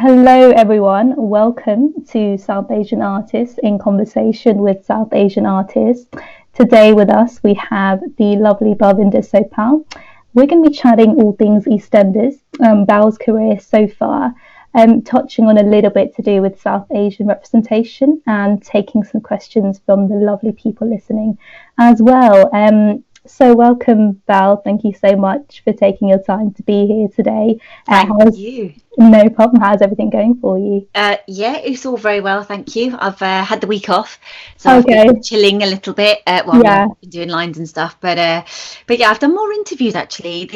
Hello, everyone. Welcome to South Asian Artists in Conversation with South Asian Artists. Today with us, we have the lovely Balvinder Sopal. We're going to be chatting all things Eastenders, Bal's career so far, touching on a little bit to do with South Asian representation and taking some questions from the lovely people listening as well. So welcome, Bal. Thank you so much for taking your time to be here today. Thank you. No problem. How's everything going for you? Yeah, it's all very well, thank you. I've had the week off, so Okay. I've been chilling a little bit. Yeah. I've been doing lines and stuff, but yeah, I've done more interviews actually.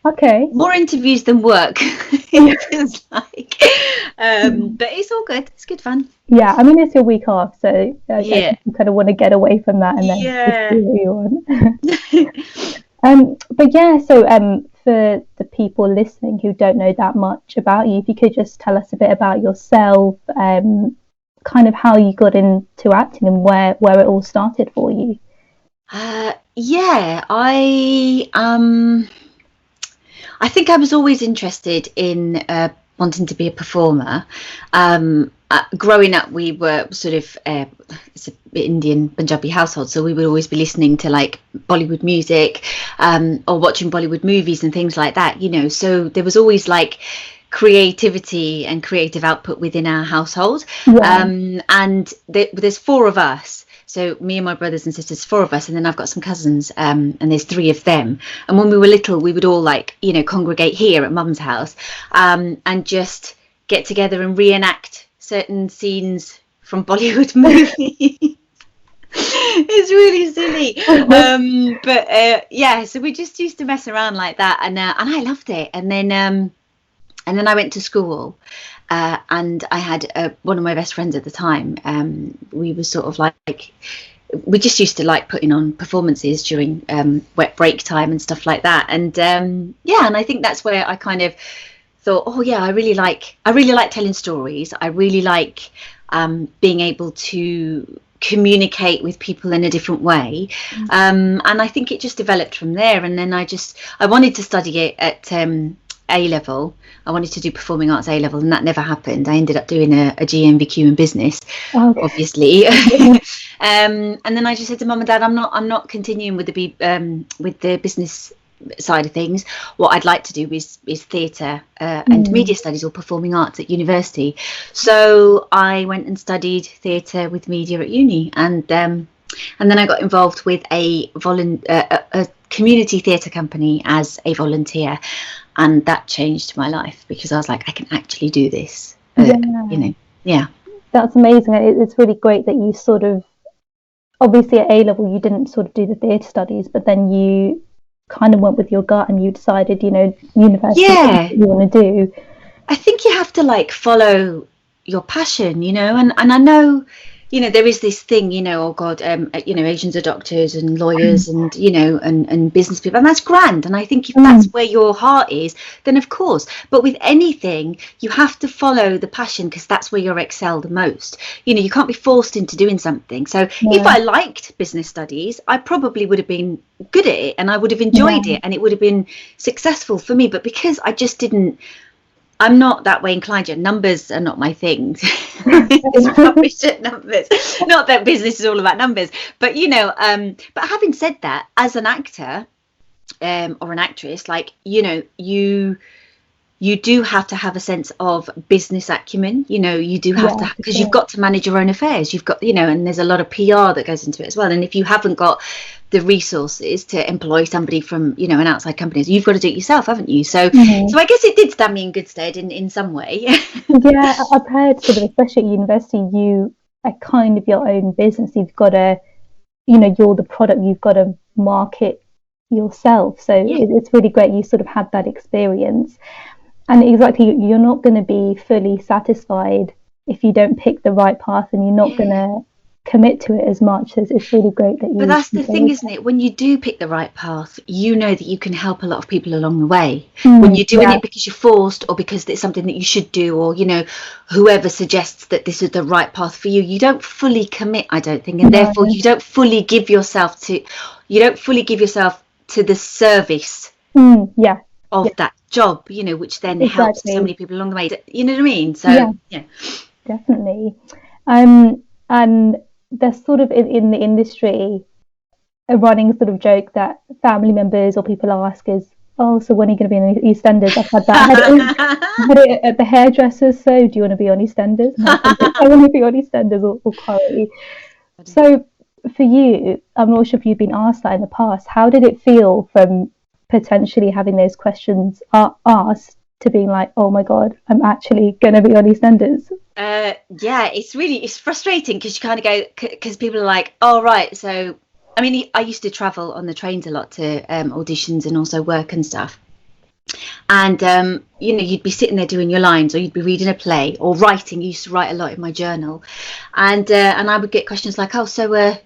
Okay. More interviews than work. It feels like, but it's all good. It's good fun. Yeah, I mean, it's your week off, so I Yeah. guess you kind of want to get away from that and then Yeah. just do what you want. But yeah, so for the people listening who don't know that much about you, if you could just tell us a bit about yourself, kind of how you got into acting and where it all started for you. Yeah, I think I was always interested in wanting to be a performer. Growing up, we were sort of it's an Indian Punjabi household, so we would always be listening to like Bollywood music or watching Bollywood movies and things like that, you know. So there was always like creativity and creative output within our household. Yeah. And there's four of us. So me and my brothers and sisters, four of us, and then I've got some cousins, and there's three of them. And when we were little, we would all like, you know, congregate here at Mum's house, and just get together and reenact certain scenes from Bollywood movies. It's really silly, but yeah. So we just used to mess around like that, and I loved it. And then I went to school. And I had one of my best friends at the time. We were sort of like, we just used to like putting on performances during wet break time and stuff like that. And yeah, and I think that's where I kind of thought, oh yeah, I really like telling stories. I really like being able to communicate with people in a different way. And I think it just developed from there. And then I wanted to study it at A level. I wanted to do performing arts A level, and that never happened. I ended up doing a GMVQ in business, obviously. And then I just said to Mum and Dad, I'm not continuing with the business side of things. What I'd like to do is theatre and media studies or performing arts at university. So I went and studied theatre with media at uni, and then I got involved with a community theatre company as a volunteer. And that changed my life because I was like, I can actually do this. You know, yeah. That's amazing. It's really great that you sort of, obviously at A level, you didn't sort of do the theatre studies, but then you kind of went with your gut and you decided, you know, university is what you want to do. I think you have to like follow your passion, you know, and I know, you know, there is this thing, you know, oh God, you know, Asians are doctors and lawyers and, you know, and business people, and that's grand. And I think if that's where your heart is, then of course. But with anything, you have to follow the passion because that's where you're excelled the most. You know, you can't be forced into doing something. So if I liked business studies, I probably would have been good at it and I would have enjoyed it and it would have been successful for me. But because I just didn't, I'm not that way inclined yet. Numbers are not my thing. It's rubbish at numbers. Not that business is all about numbers, but you know. But having said that, as an actor or an actress, like you know, you do have to have a sense of business acumen. You know, you do have to, because you've got to manage your own affairs. You've got, you know, and there's a lot of PR that goes into it as well. And if you haven't got the resources to employ somebody from, you know, an outside company, you've got to do it yourself, haven't you? So so I guess it did stand me in good stead in some way. Yeah, I've heard sort of, especially at university, you are kind of your own business. You've got to, you know, you're the product, you've got to market yourself. So it's really great you sort of had that experience. And exactly, you're not going to be fully satisfied if you don't pick the right path, and you're not going to commit to it as much. As it's really great that you. But that's the thing, isn't it? When you do pick the right path, you know that you can help a lot of people along the way. When you're doing it because you're forced or because it's something that you should do, or, you know, whoever suggests that this is the right path for you, you don't fully commit, I don't think. And therefore you don't fully give yourself to the service of that job, you know, which then helps so many people along the way. You know what I mean? So yeah, definitely. And there's sort of in the industry a running sort of joke that family members or people ask is, oh, so when are you going to be on EastEnders? I've had that. I had it at the hairdressers. So do you want to be on EastEnders? I want to be on EastEnders or Corrie. So for you, I'm not sure if you've been asked that in the past. How did it feel from potentially having those questions asked to being like, oh my God, I'm actually going to be on EastEnders? Yeah, it's frustrating because you kind of go, because people are like, oh, right. So, I mean, I used to travel on the trains a lot to auditions and also work and stuff. And, you know, you'd be sitting there doing your lines, or you'd be reading a play or writing. I used to write a lot in my journal. And I would get questions like, oh, so are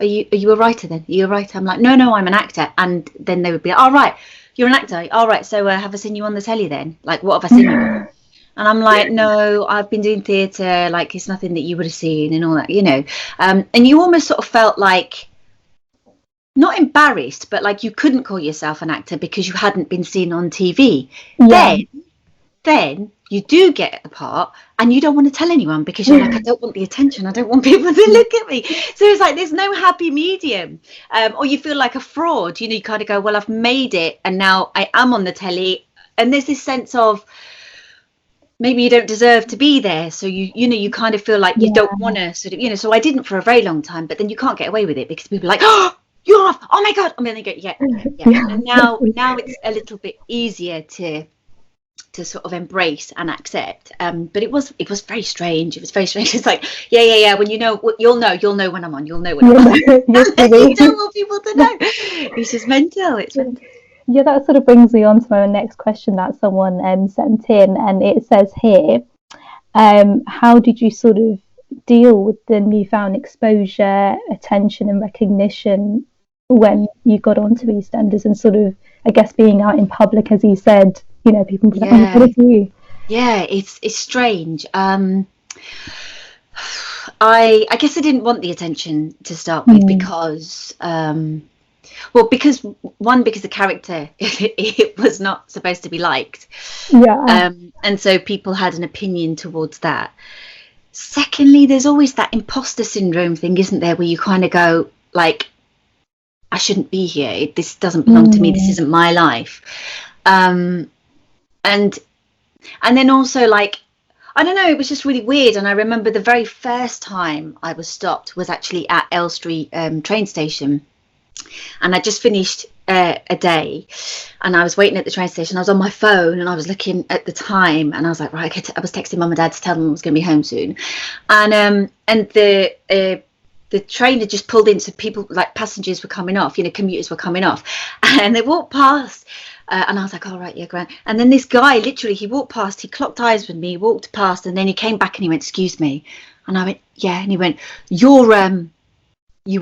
you a writer then? Are you a writer? I'm like, no, I'm an actor. And then they would be like, oh, right, you're an actor. All right, so have I seen you on the telly then? Like, what have I seen you on? And I'm like, no, I've been doing theatre, like it's nothing that you would have seen and all that, you know. And you almost sort of felt like, not embarrassed, but like you couldn't call yourself an actor because you hadn't been seen on TV. Yeah. Then you do get the part and you don't want to tell anyone because you're like, I don't want the attention. I don't want people to look at me. So it's like there's no happy medium. Or you feel like a fraud. You know, you kind of go, well, I've made it and now I am on the telly. And there's this sense of, maybe you don't deserve to be there, so you know you kind of feel like you don't want to sort of, you know. So I didn't for a very long time, but then you can't get away with it because people are like, oh, you're off, oh my God, and then they go, yeah. And now it's a little bit easier to sort of embrace and accept, but it was very strange. It's like yeah when you'll know when I'm on, you'll know when I'm on. You don't want people to know. It's just mental. It's mental. Yeah, that sort of brings me on to my next question that someone sent in, and it says here, how did you sort of deal with the newfound exposure, attention and recognition when you got onto EastEnders and sort of, I guess, being out in public, as you said, you know, people be like, oh, what is you? Yeah, it's strange. I guess I didn't want the attention to start with because because the character it was not supposed to be liked, and so people had an opinion towards that. Secondly, there's always that imposter syndrome thing, isn't there, where you kind of go like, I shouldn't be here, this doesn't belong to me, this isn't my life, and then also, like, I don't know, it was just really weird. And I remember the very first time I was stopped was actually at Elstree train station. And I just finished a day and I was waiting at the train station. I was on my phone and I was looking at the time and I was like, right, okay, I was texting mum and dad to tell them I was going to be home soon. And the train had just pulled in, so people, like passengers, were coming off, you know, commuters were coming off, and they walked past. And I was like, all right, yeah, grand. And then this guy, literally, he walked past, he clocked eyes with me, walked past, and then he came back and he went, excuse me. And I went, yeah. And he went, you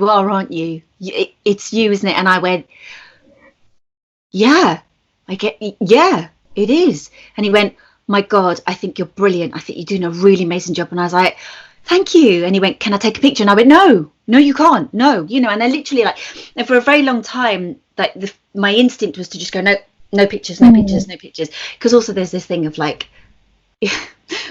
are, aren't you? It's you, isn't it? And I went, yeah, yeah, it is. And he went, my God, I think you're brilliant. I think you're doing a really amazing job. And I was like, thank you. And he went, can I take a picture? And I went, no, you can't. No, you know. And I literally, like, and for a very long time, like, my instinct was to just go, no pictures, no pictures. Because also there's this thing of like,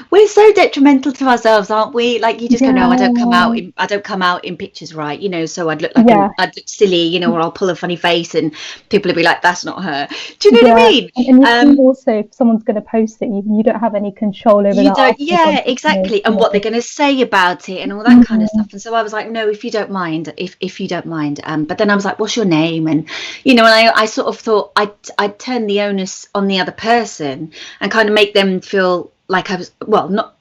we're so detrimental to ourselves, aren't we? Like, you just go, no, I don't come out in pictures, right? You know, so I'd look like I'd look silly, you know, or I'll pull a funny face and people would be like, that's not her. Do you know what I mean? And also, if someone's going to post it, you don't have any control over that. Yeah, exactly. And what they're going to say about it and all that kind of stuff. And so I was like, no, if you don't mind, if you don't mind. But then I was like, what's your name? And, you know, and I sort of thought I'd turn the onus on the other person and kind of make them feel like I was, well, not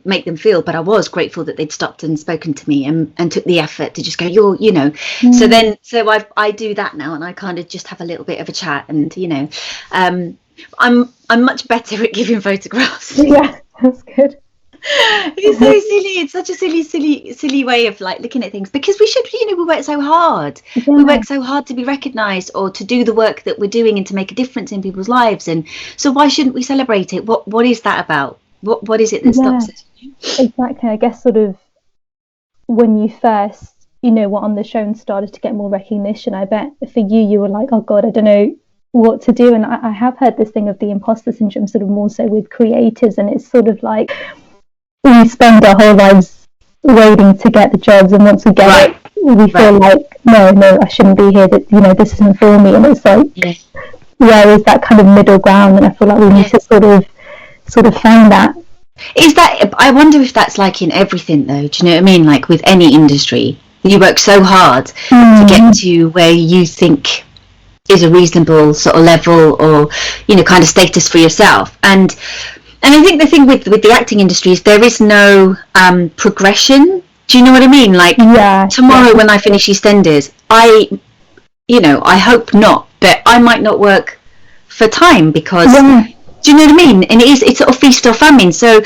make them feel, but I was grateful that they'd stopped and spoken to me and took the effort to just go, you know. So I do that now, and I kind of just have a little bit of a chat, and, you know, I'm much better at giving photographs. Yeah, that's good. It's so silly. It's such a silly way of like looking at things, because we should, you know, we work so hard. We work so hard to be recognised or to do the work that we're doing and to make a difference in people's lives. And so why shouldn't we celebrate it? What is that about? What is it that stops us? Exactly. I guess sort of when you first, you know, were on the show and started to get more recognition, I bet for you were like, oh God, I don't know what to do. And I have heard this thing of the imposter syndrome, sort of more so with creatives, and it's sort of like we spend our whole lives waiting to get the jobs, and once we get it, we feel like no, I shouldn't be here, that, you know, this isn't for me. And it's like where is that kind of middle ground? And I feel like we need to sort of find that. Is that, I wonder if that's like in everything though, do you know what I mean? Like with any industry, you work so hard to get to where you think is a reasonable sort of level, or, you know, kind of status for yourself. And I think the thing with the acting industry is there is no progression. Do you know what I mean? Like tomorrow when I finish EastEnders, I hope not, but I might not work for time because do you know what I mean? And it's sort of feast or famine. So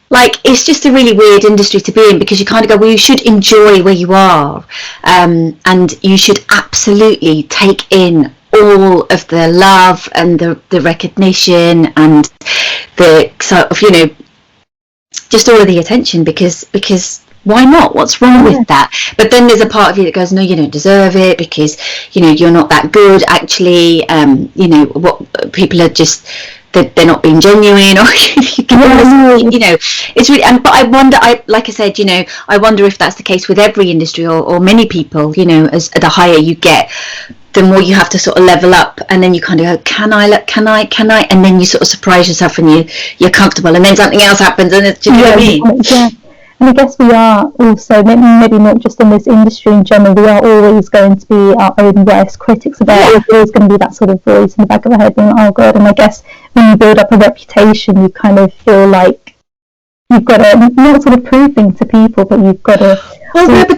like, it's just a really weird industry to be in, because you kind of go, well, you should enjoy where you are, and you should absolutely take in all of the love and the recognition and the sort of, you know, just all of the attention, because why not? What's wrong with that? But then there's a part of you that goes, no, you don't deserve it, because, you know, you're not that good actually. You know, what people are just, they're not being genuine, or you know, it's really. But I wonder, like I said, you know, I wonder if that's the case with every industry, or many people. You know, as the higher you get, the more you have to sort of level up, and then you kind of go, can I, and then you sort of surprise yourself, and you're comfortable, and then something else happens, and it's, do you know what I mean? Yeah. And I guess we are also, maybe not just in this industry in general, we are always going to be our own worst critics about it. There's always going to be that sort of voice in the back of our head being, oh God. And I guess when you build up a reputation, you kind of feel like you've got to not sort of prove things to people, but you've got to... Well, yeah, but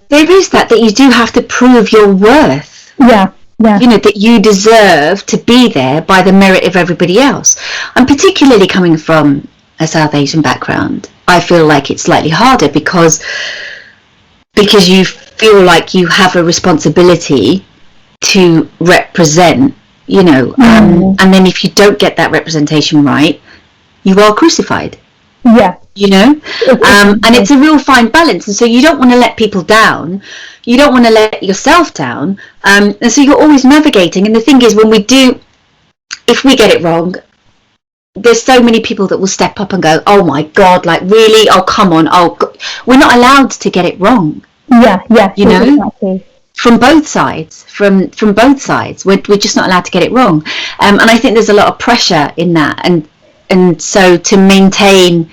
there is that you do have to prove your worth. Yeah. You know, that you deserve to be there by the merit of everybody else. And particularly coming from a South Asian background, I feel like it's slightly harder, because you feel like you have a responsibility to represent, you know, and then if you don't get that representation right, you are crucified. You know, and it's a real fine balance, and so you don't want to let people down, you don't want to let yourself down, and so you're always navigating. And the thing is, if we get it wrong, there's so many people that will step up and go, oh my God, like really, oh come on, we're not allowed to get it wrong. You know, exactly. From both sides, from both sides, we're just not allowed to get it wrong. And I think there's a lot of pressure in that, and so to maintain,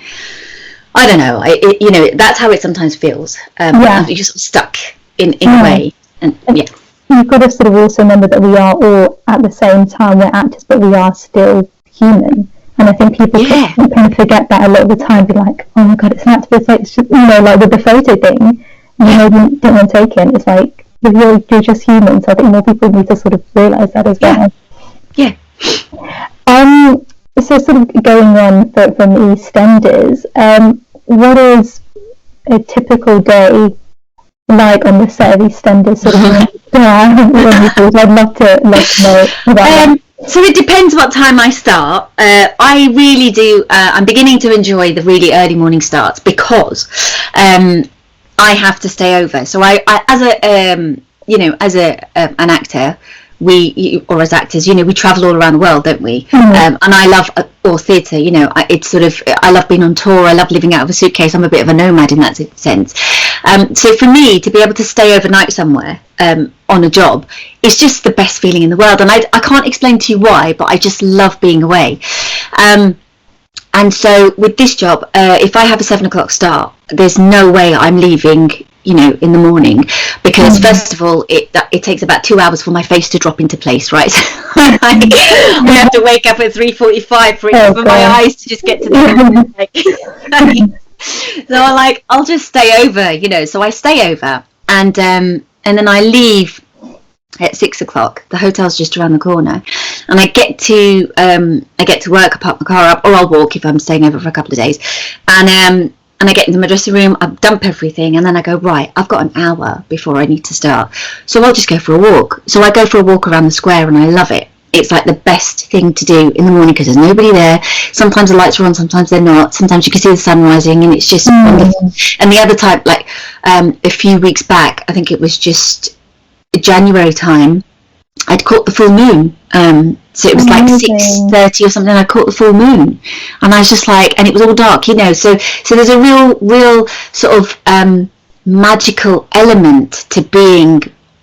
I don't know, you know, that's how it sometimes feels. You're sort of stuck in a way, and you've got to sort of also remember that we are all at the same time, we're actors, but we are still human. And I think people can forget that a lot of the time, be like, oh my God, it's an actor, but it's like, it's just, you know, like with the photo thing, you know, didn't want to take it. It's like, you're just human. So I think more people need to sort of realise that as well. So sort of going on from EastEnders, what is a typical day like on the set of EastEnders? Sort of, I'd love to know about that. So it depends what time I start. I really do. I'm beginning to enjoy the really early morning starts, because I have to stay over. So I as an actor, or as actors, you know, we travel all around the world, don't we? And I love, or theatre, you know, it's sort of, I love being on tour. I love living out of a suitcase. I'm a bit of a nomad in that sense. So for me to be able to stay overnight somewhere on a job is just the best feeling in the world. And I can't explain to you why, but I just love being away. And so with this job, if I have a 7:00 start, there's no way I'm leaving, you know, in the morning, because first of all, it takes about 2 hours for my face to drop into place, right? I have to wake up at 3:45 for my eyes to just get to the so I'll just stay over, you know. So I stay over, and then I leave at 6:00. The hotel's just around the corner, and I get to work. I park my car up, or I'll walk if I'm staying over for a couple of days, and I get into my dressing room, I dump everything, and then I go, right, I've got an hour before I need to start, so I'll just go for a walk. So I go for a walk around the square, and I love it. It's like the best thing to do in the morning, because there's nobody there. Sometimes the lights are on, sometimes they're not. Sometimes you can see the sun rising, and it's just wonderful. And the other time, like a few weeks back, I think it was just January time, I'd caught the full moon. So it was like 6:30 or something. I caught the full moon, and I was just like, and it was all dark, you know. So there's a real sort of magical element to being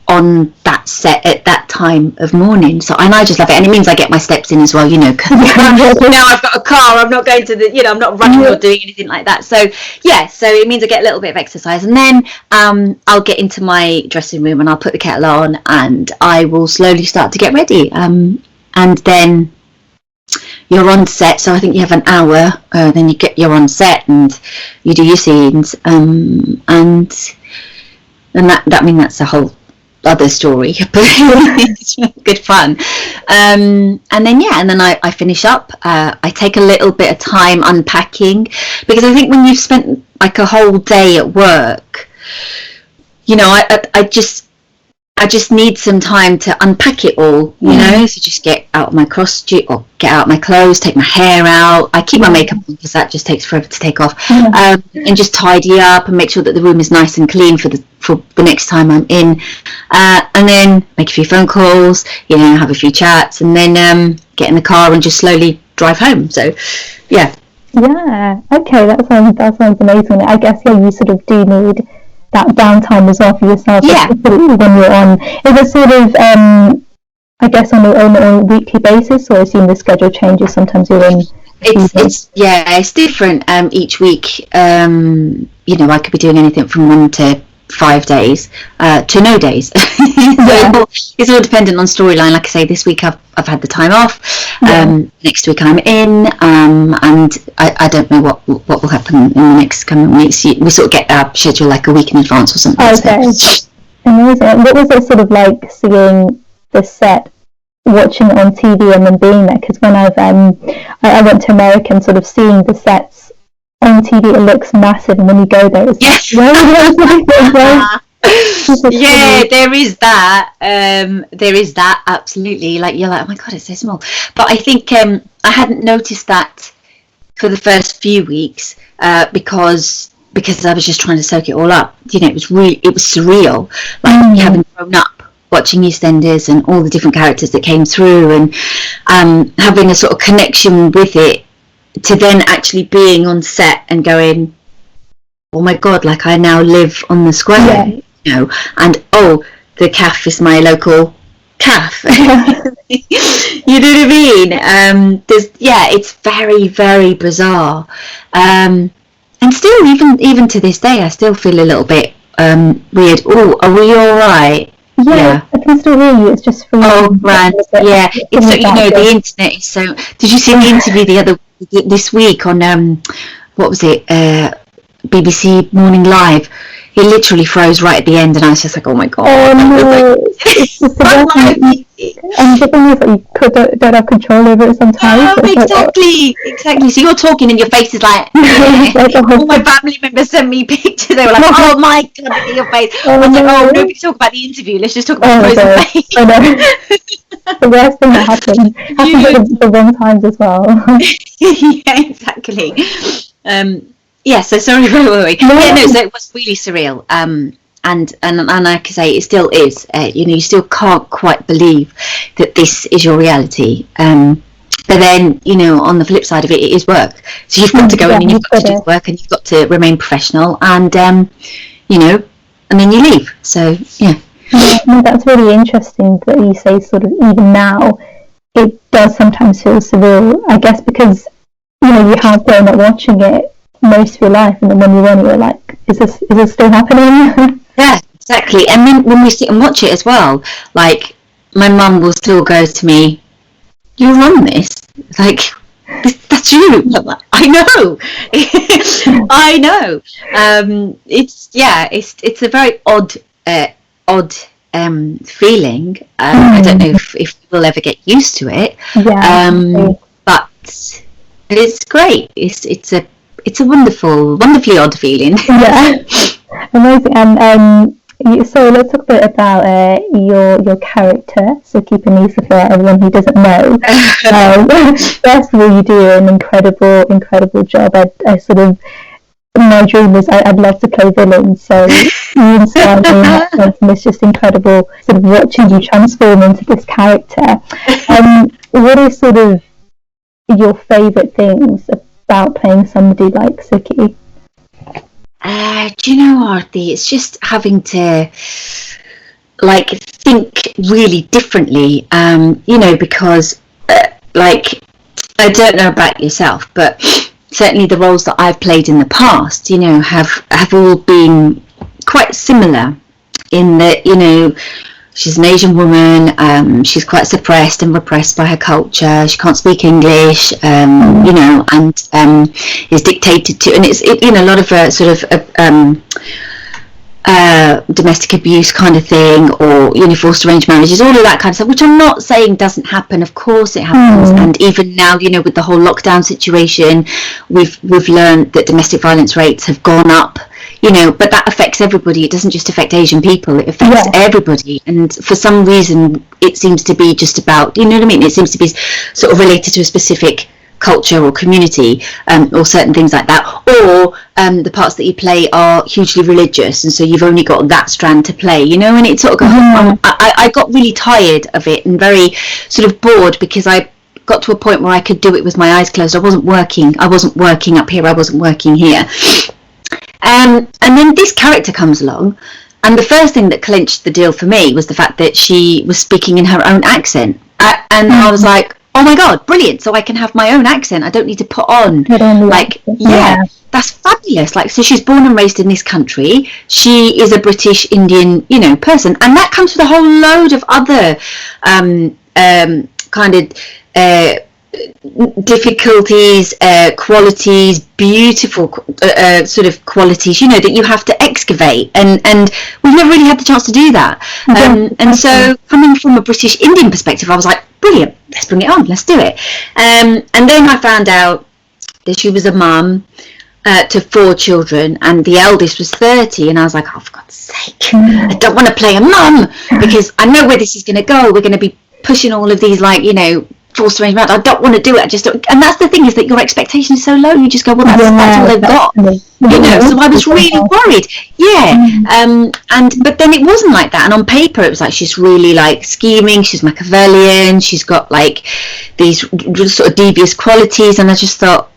on that set at that time of morning. So, and I just love it, and it means I get my steps in as well, you know. Now I've got a car, I'm not going to the, you know, I'm not running or doing anything like that. So yeah, so it means I get a little bit of exercise, and then I'll get into my dressing room and I'll put the kettle on, and I will slowly start to get ready. And then you're on set, so I think you have an hour. Then you're on set and you do your scenes, and that I mean that's a whole other story, but it's good fun. And then I finish up. I take a little bit of time unpacking, because I think when you've spent like a whole day at work, you know, I just need some time to unpack it all, you know. So just get out of my costume, or get out my clothes, take my hair out. I keep my makeup on because that just takes forever to take off, and just tidy up and make sure that the room is nice and clean for the next time I'm in, and then make a few phone calls, you know, have a few chats, and then get in the car and just slowly drive home. So yeah, okay, that sounds amazing. I guess you sort of do need that downtime as well for yourself, particularly when you're on. Is it sort of I guess on a weekly basis, or assume the schedule changes, sometimes you're in it's different each week. You know, I could be doing anything from 1 to 5 days to no days. So it's all dependent on storyline. Like I say, this week I've had the time off. Next week I'm in, and I don't know what will happen in the next coming weeks. We sort of get our schedule like a week in advance or something. Okay, so. Amazing. What was it sort of like seeing the set, watching it on TV and then being there? Because when I went to America, and sort of seeing the sets on TV, it looks massive, and when you go there, it's there is that absolutely. Like, you're like, oh my god, it's so small. But I think I hadn't noticed that for the first few weeks, because I was just trying to soak it all up. You know, it was surreal, like having grown up watching EastEnders and all the different characters that came through, and having a sort of connection with it, to then actually being on set and going, oh my god, like I now live on the square, you know, and the CAF is my local CAF. You know what I mean? It's very, very bizarre, and still, even to this day, I still feel a little bit weird. Oh, are we all right? Yeah, I can still hear you. It's just for grand. Yeah, it's so, you know, the internet is so. Did you see the interview this week on what was it? BBC Morning Live. It literally froze right at the end, and I was just like, oh my god. Oh no! It's just and the thing is that you don't have control over it sometimes. Exactly. So you're talking, and your face is like, all my family members sent me pictures. They were like, oh my god, look at your face. I was like, nobody talk about the interview. Let's just talk about frozen face. The worst thing that happens the wrong times as well. Yeah, exactly. So sorry, wait. So it was really surreal. And like I say, it still is. You know, you still can't quite believe that this is your reality. But then, you know, on the flip side of it, it is work. So you've got to go in and you've got to do work, and you've got to remain professional, and you know, and then you leave. So yeah. No, that's really interesting that you say sort of even now it does sometimes feel surreal. I guess because, you know, you have grown up watching it most of your life, and then when you're on it, you're like, is this still happening? Yeah, exactly. And then when we sit and watch it as well, like my mum will still go to me, you're on this, like, that's you. Like, I know. I know. It's a very odd feeling. I don't know if we'll ever get used to it. But it's great. It's a wonderfully odd feeling. Yeah, amazing. And so let's talk a bit about your character. So keeping Lisa for everyone who doesn't know. First of all, you do an incredible job. I sort of my dream is I'd love to play villains, so you inspire me in that sense, and it's just incredible sort of watching you transform into this character. What are sort of your favourite things about playing somebody like Suki? Do you know, Arti, it's just having to like think really differently, because like, I don't know about yourself, but certainly the roles that I've played in the past, have all been quite similar in that, she's an Asian woman, she's quite suppressed and repressed by her culture, she can't speak English, and is dictated to, and it's a lot of domestic abuse kind of thing, or forced arranged marriages, all of that kind of stuff, which I'm not saying doesn't happen. Of course it happens, and even now, with the whole lockdown situation, we've learned that domestic violence rates have gone up, but that affects everybody. It doesn't just affect Asian people, it affects everybody, and for some reason it seems to be just about, it seems to be sort of related to a specific culture or community, or certain things like that, or the parts that you play are hugely religious, and so you've only got that strand to play, and it sort of goes, I got really tired of it and very sort of bored, because I got to a point where I could do it with my eyes closed. I wasn't working up here, I wasn't working here, and then this character comes along, and the first thing that clinched the deal for me was the fact that she was speaking in her own accent, and I was like, oh my god, brilliant, so I can have my own accent, I don't need to put on like that's fabulous. Like, so she's born and raised in this country, she is a British Indian person, and that comes with a whole load of other kind of difficulties, qualities, beautiful sort of qualities, that you have to excavate, and we've never really had the chance to do that. And so, coming from a British Indian perspective, I was like, brilliant, let's bring it on, let's do it. And then I found out that she was a mum to 4 children, and the eldest was 30, and I was like, oh, for God's sake, I don't want to play a mum, because I know where this is going to go. We're going to be pushing all of these, like, forced arrangement. I don't want to do it. I just don't. And that's the thing, is that your expectation is so low. You just go, well, that's all they've got. So I was really worried. But then it wasn't like that. And on paper, it was like, she's really like scheming. She's Machiavellian. She's got like these sort of devious qualities. And I just thought,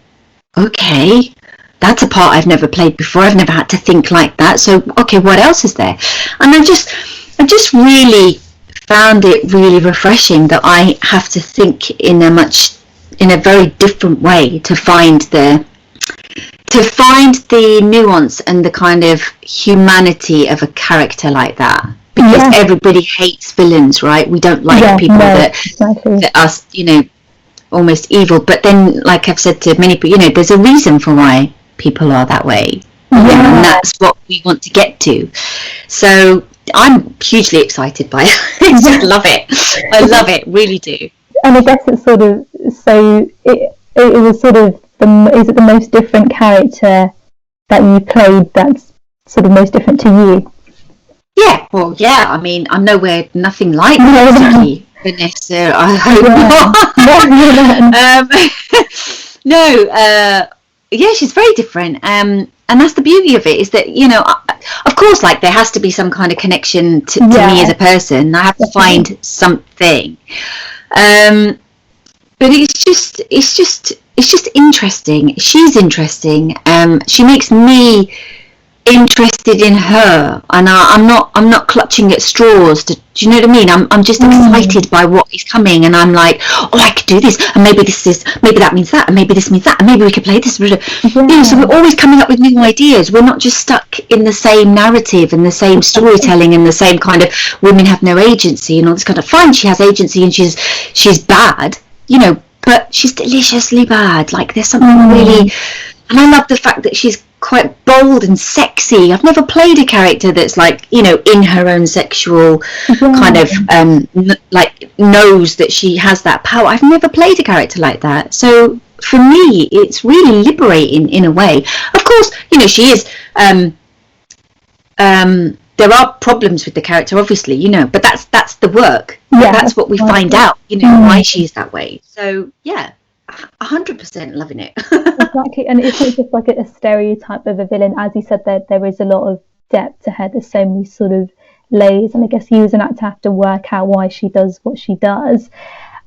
okay, that's a part I've never played before. I've never had to think like that. So, okay, what else is there? And I just really found it really refreshing that I have to think in a very different way to find the nuance and the kind of humanity of a character like that, because everybody hates villains, right? We don't like people that are almost evil, but then, like I've said to many people, there's a reason for why people are that way, and that's what we want to get to. So I'm hugely excited by it. I just love it. I love it, really do. And I guess it's sort of, so it was sort of, is it the most different character that you played that's sort of most different to you? Yeah, well, yeah, I mean, I'm nothing like Suki, Vanessa, I hope not. Yeah, she's very different. And that's the beauty of it, is that, of course, like, there has to be some kind of connection to me as a person. I have to find something. But it's just interesting. She's interesting. She makes me interested in her, and I'm not clutching at straws. Do you know what I mean? I'm just excited by what is coming, and I'm like, oh, I could do this, and maybe that means that, and maybe this means that, and maybe we could play this. So we're always coming up with new ideas. We're not just stuck in the same narrative and the same storytelling and the same kind of women have no agency and all this kind of. Fine, she has agency and she's bad, but she's deliciously bad. Like, there's something really, and I love the fact that she's quite bold and sexy. I've never played a character that's like, in her own sexual kind of like, knows that she has that power. I've never played a character like that. So for me, it's really liberating in a way. Of course, she is there are problems with the character, obviously, but that's the work. That's what we find out, why she's that way. So yeah, 100% loving it. Exactly, and it's not just like a stereotype of a villain. As you said, there is a lot of depth to her. There's so many sort of layers, and I guess you as an actor have to work out why she does what she does.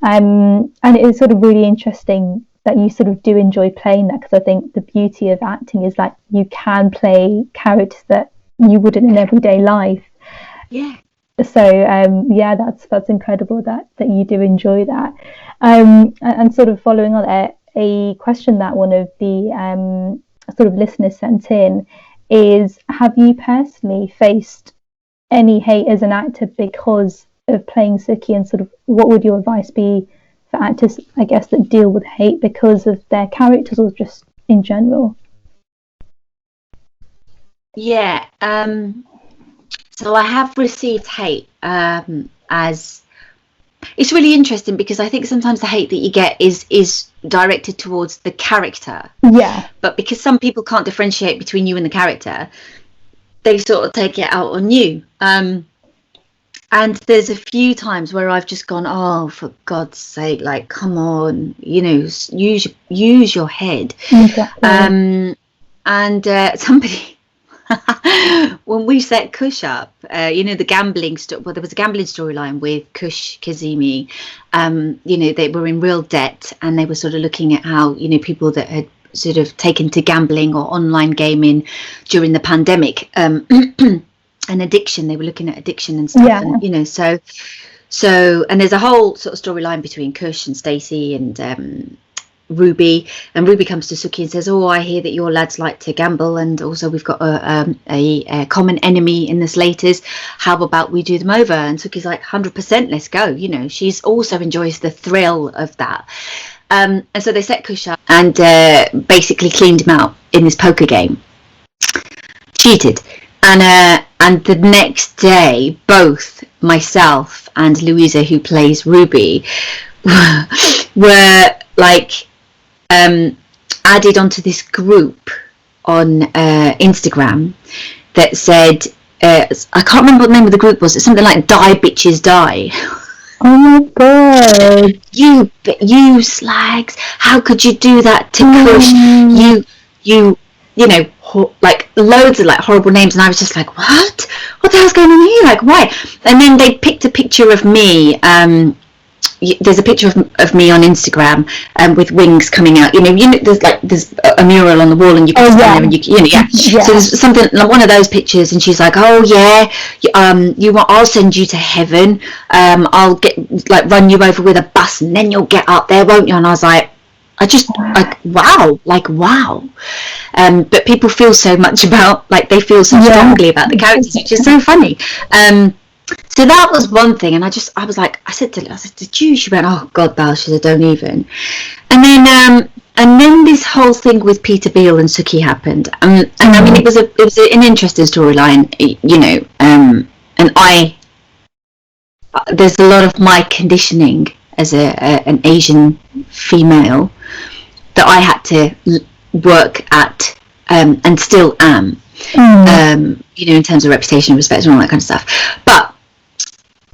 And it's sort of really interesting that you sort of do enjoy playing that, because I think the beauty of acting is that you can play characters that you wouldn't in everyday life. Yeah. So yeah, that's incredible that you do enjoy that. And sort of following on a question that one of the sort of listeners sent in is, have you personally faced any hate as an actor because of playing Suki, and sort of what would your advice be for actors, I guess, that deal with hate because of their characters or just in general? Yeah. So I have received hate, as it's really interesting, because I think sometimes the hate that you get is directed towards the character. Yeah. But because some people can't differentiate between you and the character, they sort of take it out on you. And there's a few times where I've just gone, oh, for God's sake, like, come on, use your head. Exactly. And somebody, when we set Kush up, the gambling well, there was a gambling storyline with Kush Kazemi. They were in real debt, and they were sort of looking at how, people that had sort of taken to gambling or online gaming during the pandemic, and addiction. They were looking at addiction and stuff. Yeah. And so and there's a whole sort of storyline between Kush and Stacey and Ruby, and Ruby comes to Suki and says, oh, I hear that your lads like to gamble, and also we've got a common enemy in the Slaters. How about we do them over? And Suki's like, 100%, let's go. She's also enjoys the thrill of that. And so they set Kush up and basically cleaned him out in this poker game. Cheated. And the next day, both myself and Louisa, who plays Ruby, were like added onto this group on Instagram that said, I can't remember what the name of the group was. It's something like "Die Bitches Die." Oh my God! You slags! How could you do that to Kush? Like loads of like horrible names, and I was just like, what the hell's going on here? Like, why? And then they picked a picture of me. There's a picture of me on Instagram with wings coming out. There's a mural on the wall, and you can stand there, and yeah. So there's something like one of those pictures, and she's like, oh yeah, I'll send you to heaven. I'll run you over with a bus, and then you'll get up there, won't you? And I was like, wow. But people feel so much about, they feel so strongly about the characters, which is so funny. So that was one thing, and I said to Ju, she went, oh God, Bal, she said, don't even. And then this whole thing with Peter Beale and Suki happened, and I mean, it was an interesting storyline, and there's a lot of my conditioning as an Asian female that I had to work at, and still am, in terms of reputation, respect, and all that kind of stuff. But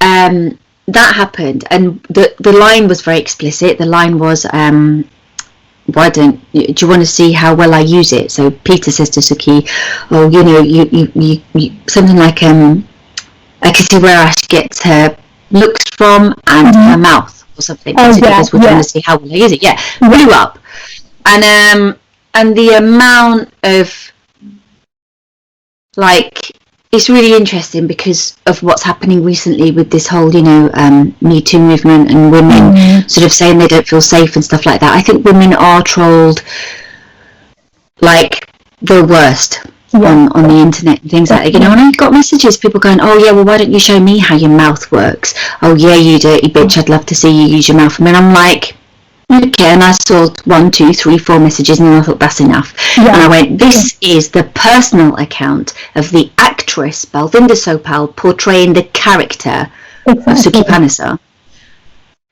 that happened, and the line was very explicit. The line was, why do you want to see how well I use it? So Peter says to Suki, oh, you something like, I can see where Ash gets her looks from and her mouth or something. Because we want to see how well I use it. Yeah, blew up. And the amount of, it's really interesting because of what's happening recently with this whole, Me Too movement, and women sort of saying they don't feel safe and stuff like that. I think women are trolled like the worst on the internet and things like that. And I got messages, people going, oh yeah, well, why don't you show me how your mouth works? Oh yeah, you dirty bitch, I'd love to see you use your mouth. And I'm like, okay, and I saw 1, 2, 3, 4 messages, and I thought that's enough. And I went, this is the personal account of the actress Balvinder Sopal portraying the character of Suki Panasa.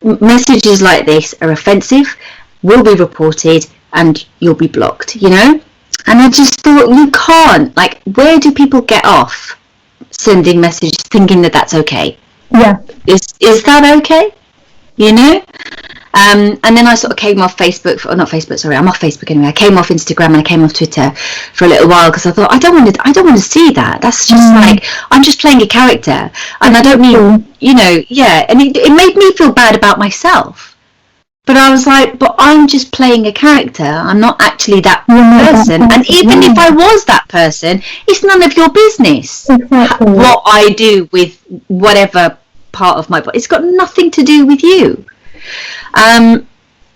Messages like this are offensive, will be reported, and you'll be blocked, And I just thought, you can't, where do people get off sending messages thinking that that's okay? Yeah. Is that okay? And then I sort of came off Facebook, or not Facebook, sorry, I'm off Facebook anyway. I came off Instagram and I came off Twitter for a little while because I thought I don't want to see that. That's just like, I'm just playing a character, and I don't mean, you know, and it made me feel bad about myself. But I was like, but I'm just playing a character. I'm not actually that person. And even if I was that person, it's none of your business what I do with whatever part of my body. It's got nothing to do with you.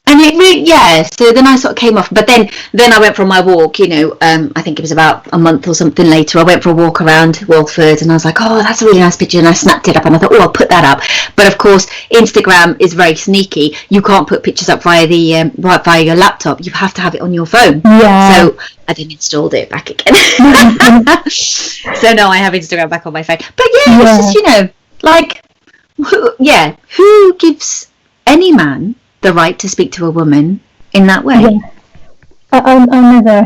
And it really, so then I sort of came off. But then I went for my walk, you know, I think it was about a month or something later. I went for a walk around Walford and I was like, oh, that's a really nice picture. And I snapped it up and I thought, oh, I'll put that up. But of course, Instagram is very sneaky. You can't put pictures up via via your laptop. You have to have it on your phone. Yeah. So I then installed it back again. So now I have Instagram back on my phone. But it's just, you know, like, who gives any man the right to speak to a woman in that way? I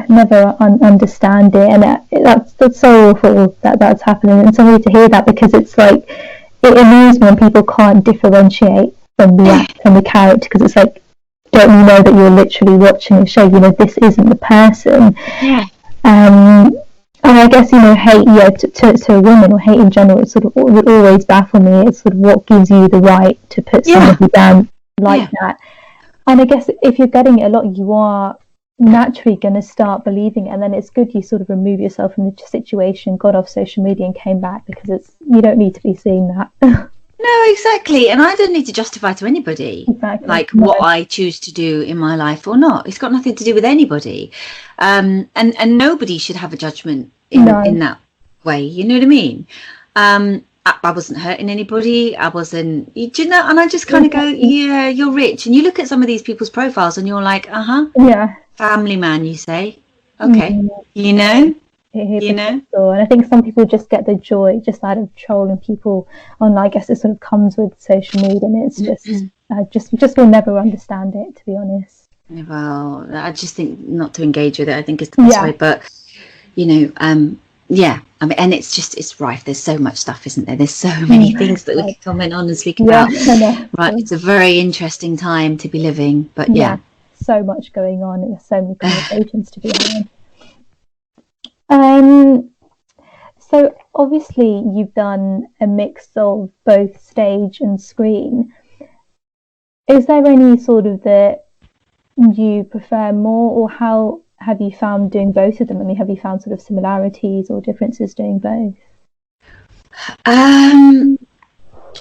never understand it, and that's so awful that's happening. And sorry to hear that, because it's like, it annoys me when people can't differentiate from the act and the character, because it's like, don't you know that you're literally watching a show? You know, this isn't the person. And I guess, you know, hate to a woman, or hate in general, it sort of would always baffle me. It's sort of what gives you the right to put somebody down like that. And I guess if you're getting it a lot, you are naturally going to start believing it, and then it's good you sort of remove yourself from the situation, got off social media and came back, because you don't need to be seeing that. No, exactly. And I don't need to justify to anybody what I choose to do in my life or not. It's got nothing to do with anybody, and nobody should have a judgment in that way, you know what I mean? I wasn't hurting anybody. I wasn't, you know, and I just kind of go, yeah, you're rich. And you look at some of these people's profiles and you're like, family man, you say, okay, you know. And I think some people just get the joy just out of trolling people on. I guess it sort of comes with social media, and it's just will never understand it, to be honest. Well, I just think not to engage with it, I think, is the best way. But, you know, I mean, and it's rife. There's so much stuff, isn't there? There's so many things that we can comment on and speak about. Right, it's a very interesting time to be living. But so much going on. There's so many conversations to be had. So obviously you've done a mix of both stage and screen. Is there any sort of that you prefer more, or how have you found doing both of them? I mean, have you found sort of similarities or differences doing both? I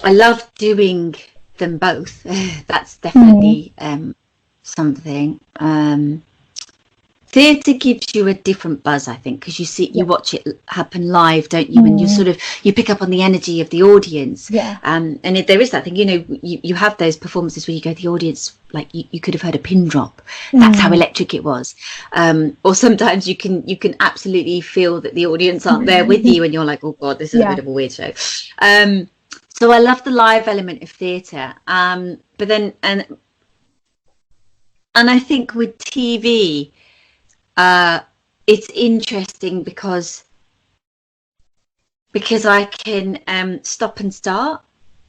love doing them both. That's definitely something. Theatre gives you a different buzz, I think, because you watch it happen live, don't you? And you pick up on the energy of the audience. And there is that thing, you know, you have those performances where you go, the audience, like you could have heard a pin drop. That's how electric it was. Or sometimes you can absolutely feel that the audience aren't there with you, and you're like, oh God, this is a bit of a weird show. So I love the live element of theatre. But then, and I think with TV, it's interesting because I can stop and start,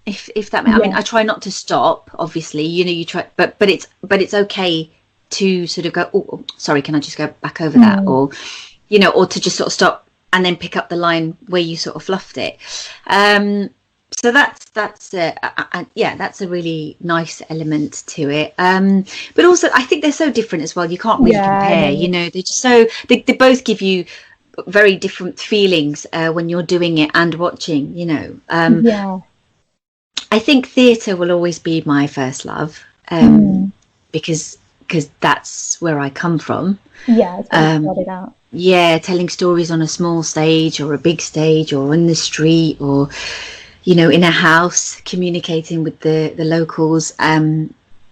if that makes, I mean, I try not to stop, obviously, you know, you try, but it's okay to sort of go, oh sorry, can I just go back over that, or you know, or to just sort of stop and then pick up the line where you sort of fluffed it. So that's a really nice element to it. But also I think they're so different as well. You can't really compare. You know, they're just so they both give you very different feelings when you're doing it and watching. You know, I think theatre will always be my first love, because that's where I come from. Yeah, it's where you started out. Yeah, telling stories on a small stage or a big stage or in the street or, you know, in a house, communicating with the locals.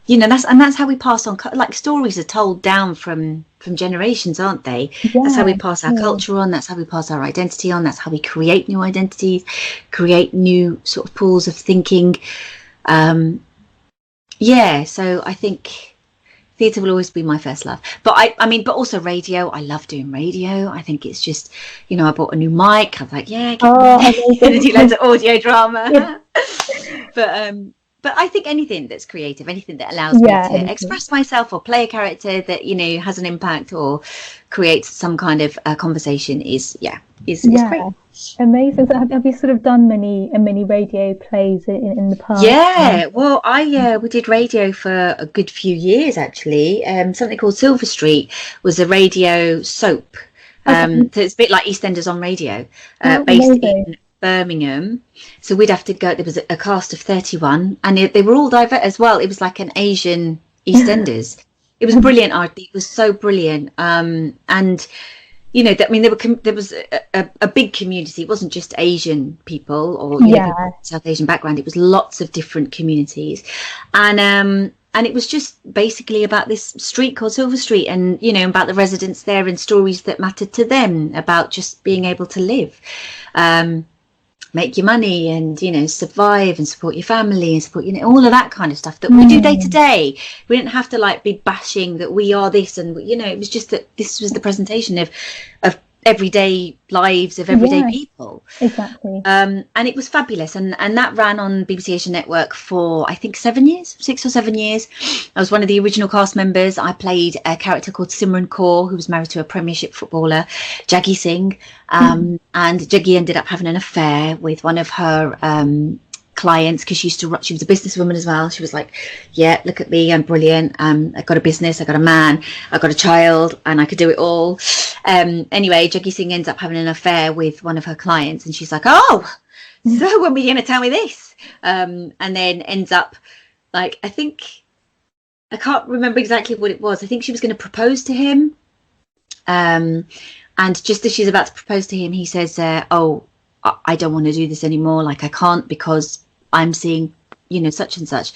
You know, that's how we pass on. Like, stories are told down from generations, aren't they? That's how we pass our culture on. That's how we pass our identity on. That's how we create new identities, create new sort of pools of thinking. So I think theatre will always be my first love. But I mean, but also radio. I love doing radio. I think it's just, you know, I bought a new mic. I was like, gonna do loads of audio drama. but I think anything that's creative, anything that allows me to express myself or play a character that, you know, has an impact or creates some kind of conversation is great. Amazing. So have you sort of done many radio plays in the past? Yeah, well, we did radio for a good few years actually. Something called Silver Street was a radio soap. So it's a bit like EastEnders on radio, based in Birmingham. So we'd have to go. There was a cast of 31, and they were all diverse as well. It was like an Asian EastEnders. It was brilliant art. It was so brilliant. And you know, there was a big community. It wasn't just Asian people or people with South Asian background. It was lots of different communities, and it was just basically about this street called Silver Street, and you know, about the residents there and stories that mattered to them about just being able to live, make your money, and you know, survive and support your family and support, you know, all of that kind of stuff that we do day to day. We didn't have to like be bashing that we are this, and you know, it was just that this was the presentation of everyday lives of everyday people. Exactly. And it was fabulous, and that ran on BBC Asian Network for I think 6 or 7 years. I was one of the original cast members. I played a character called Simran Kaur, who was married to a Premiership footballer, Jaggi Singh, and Jaggi ended up having an affair with one of her clients, because she was a businesswoman as well. She was like, yeah, look at me, I'm brilliant, I got a business, I got a man, I got a child, and I could do it all. Anyway, Jaggi Singh ends up having an affair with one of her clients, and she's like, oh, so when are you going to tell me this? And then ends up like, I can't remember exactly what it was. I think she was going to propose to him, and just as she's about to propose to him, he says, oh, I don't want to do this anymore. Like, I can't, because I'm seeing, you know, such and such.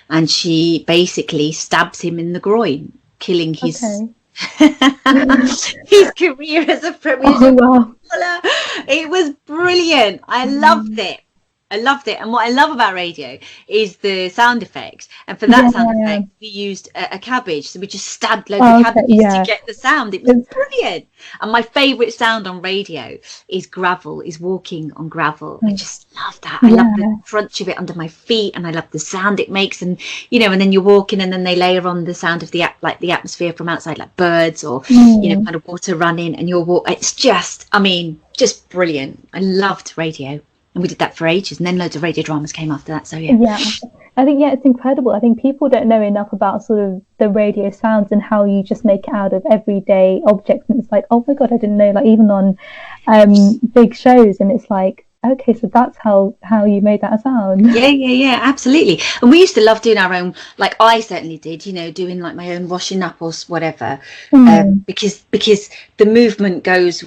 And she basically stabs him in the groin, killing his his career as a Premiership footballer. It was brilliant. I loved it. And what I love about radio is the sound effects. And for that sound effect, we used a cabbage. So we just stabbed loads of cabbages to get the sound. It was brilliant. And my favourite sound on radio is gravel, is walking on gravel. I just love that. I love the crunch of it under my feet, and I love the sound it makes. And, you know, and then you're walking, and then they layer on the sound of the atmosphere from outside, like birds or, you know, kind of water running, and it's just, I mean, just brilliant. I loved radio. And we did that for ages, and then loads of radio dramas came after that. So I think it's incredible. I think people don't know enough about sort of the radio sounds and how you just make it out of everyday objects. And it's like, oh my god, I didn't know. Like, even on big shows, and it's like, okay, so that's how you made that sound. Yeah, absolutely. And we used to love doing our own, like I certainly did, you know, doing like my own washing up or whatever, because the movement goes.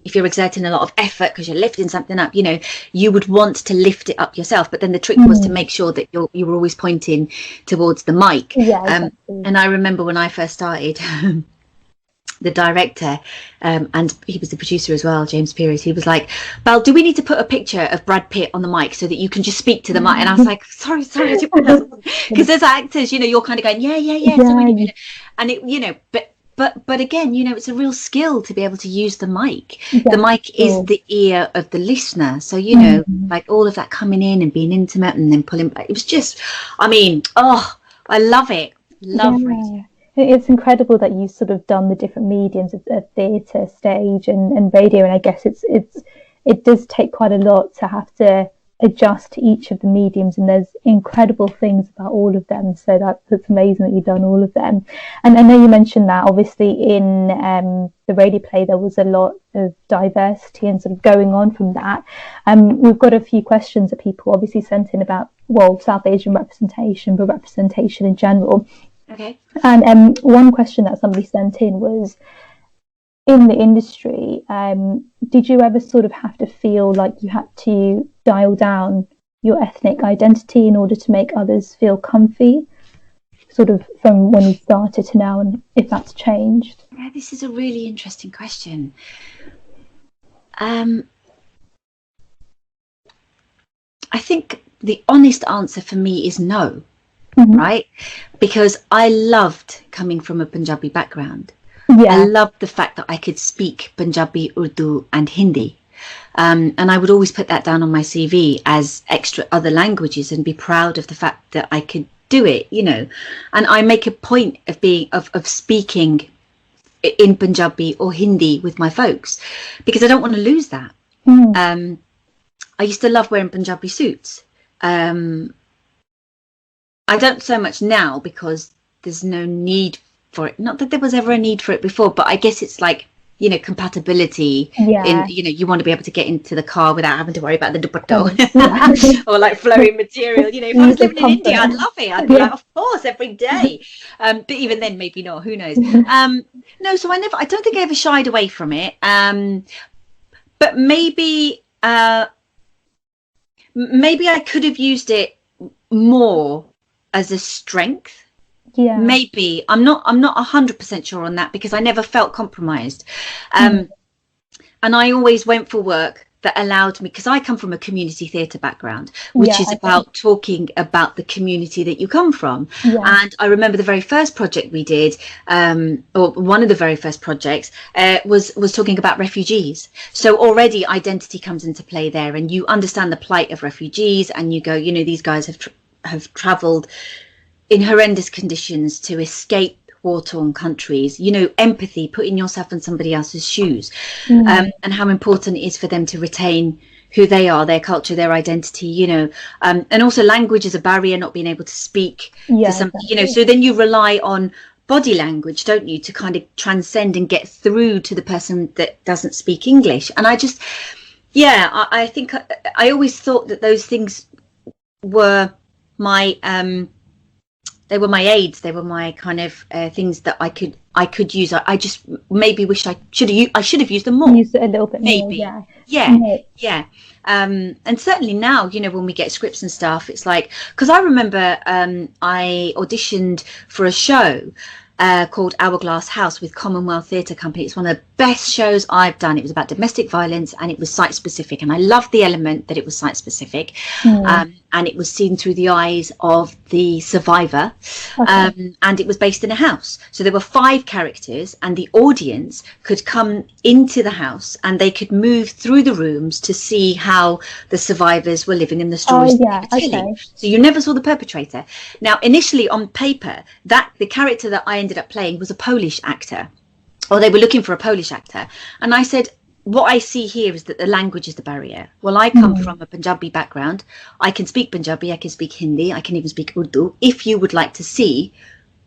If you're exerting a lot of effort because you're lifting something up, you know, you would want to lift it up yourself. But then the trick was to make sure that you were always pointing towards the mic. And I remember when I first started, the director, and he was the producer as well, James Pearce, he was like, Bal, do we need to put a picture of Brad Pitt on the mic so that you can just speak to the mic? And I was like, sorry, I didn't realize. Because as actors, you know, you're kind of going, yeah. So and it, you know, But again, you know, it's a real skill to be able to use the mic. The mic is the ear of the listener. So, you know, like all of that coming in and being intimate and then pulling back. It was just, I mean, I love it. Love radio. It's incredible that you've sort of done the different mediums of theatre, stage and radio. And I guess it does take quite a lot to have to adjust to each of the mediums, and there's incredible things about all of them, so that's amazing that you've done all of them. And I know you mentioned that obviously in the radio play there was a lot of diversity and sort of going on from that. We've got a few questions that people obviously sent in about, well, South Asian representation, but representation in general. Okay. And one question that somebody sent in was, in the industry, did you ever sort of have to feel like you had to dial down your ethnic identity in order to make others feel comfy, sort of from when you started to now, and if that's changed? Yeah, this is a really interesting question. I think the honest answer for me is no, right? Because I loved coming from a Punjabi background. I loved the fact that I could speak Punjabi, Urdu and Hindi. And I would always put that down on my CV as extra other languages and be proud of the fact that I could do it, you know. And I make a point of speaking in Punjabi or Hindi with my folks because I don't want to lose that. I used to love wearing Punjabi suits. I don't so much now because there's no need for it. Not that there was ever a need for it before, but I guess it's like, you know, compatibility. In, you know, you want to be able to get into the car without having to worry about the dupatta or like flowing material. You know, if I was living in India, I'd love it. I'd be like, of course, every day. But even then, maybe not. Who knows? No, so I don't think I ever shied away from it. But maybe I could have used it more as a strength. Yeah, maybe I'm not 100% sure on that because I never felt compromised, and I always went for work that allowed me, because I come from a community theatre background, which is about talking about the community that you come from. And I remember the very first project we did, or one of the very first projects, was talking about refugees. So already identity comes into play there, and you understand the plight of refugees, and you go, you know, these guys have travelled in horrendous conditions to escape war-torn countries, you know, empathy, putting yourself in somebody else's shoes, and how important it is for them to retain who they are, their culture, their identity, you know, and also language is a barrier, not being able to speak to something, you know, so then you rely on body language, don't you, to kind of transcend and get through to the person that doesn't speak English. And I just, I think I always thought that those things were my they were my aids. They were my kind of things that I could use. I just maybe wish I should have used them more. Used it a little bit maybe. More, yeah. And certainly now, you know, when we get scripts and stuff, it's like, because I remember I auditioned for a show called Hourglass House with Commonwealth Theatre Company. It's one of the best shows I've done. It was about domestic violence and it was site specific, and I loved the element that it was site specific, and it was seen through the eyes of the survivor, and it was based in a house. So there were 5 characters and the audience could come into the house and they could move through the rooms to see how the survivors were living in the stories they were telling. So you never saw the perpetrator. Now initially on paper, the character that I ended up playing was a Polish actor, or they were looking for a Polish actor, and I said, what I see here is that the language is the barrier. Well, I come from a Punjabi background. I can speak Punjabi, I can speak Hindi, I can even speak Urdu. If you would like to see,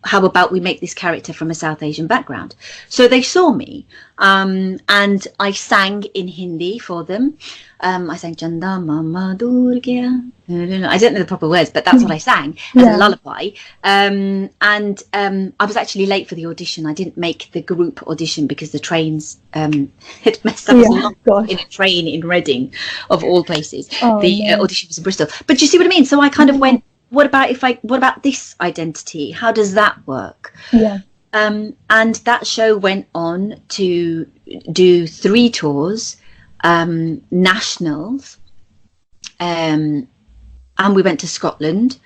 how about we make this character from a South Asian background? So they saw me, and I sang in Hindi for them. I sang Chanda Mama Dur Gaya. I don't know the proper words, but that's what I sang as a lullaby. And I was actually late for the audition. I didn't make the group audition because the trains had messed up. In a train in Reading, of all places. The audition was in Bristol. But you see what I mean? So I kind of went, what about this identity? How does that work? And that show went on to do 3 tours, nationals, and we went to Scotland.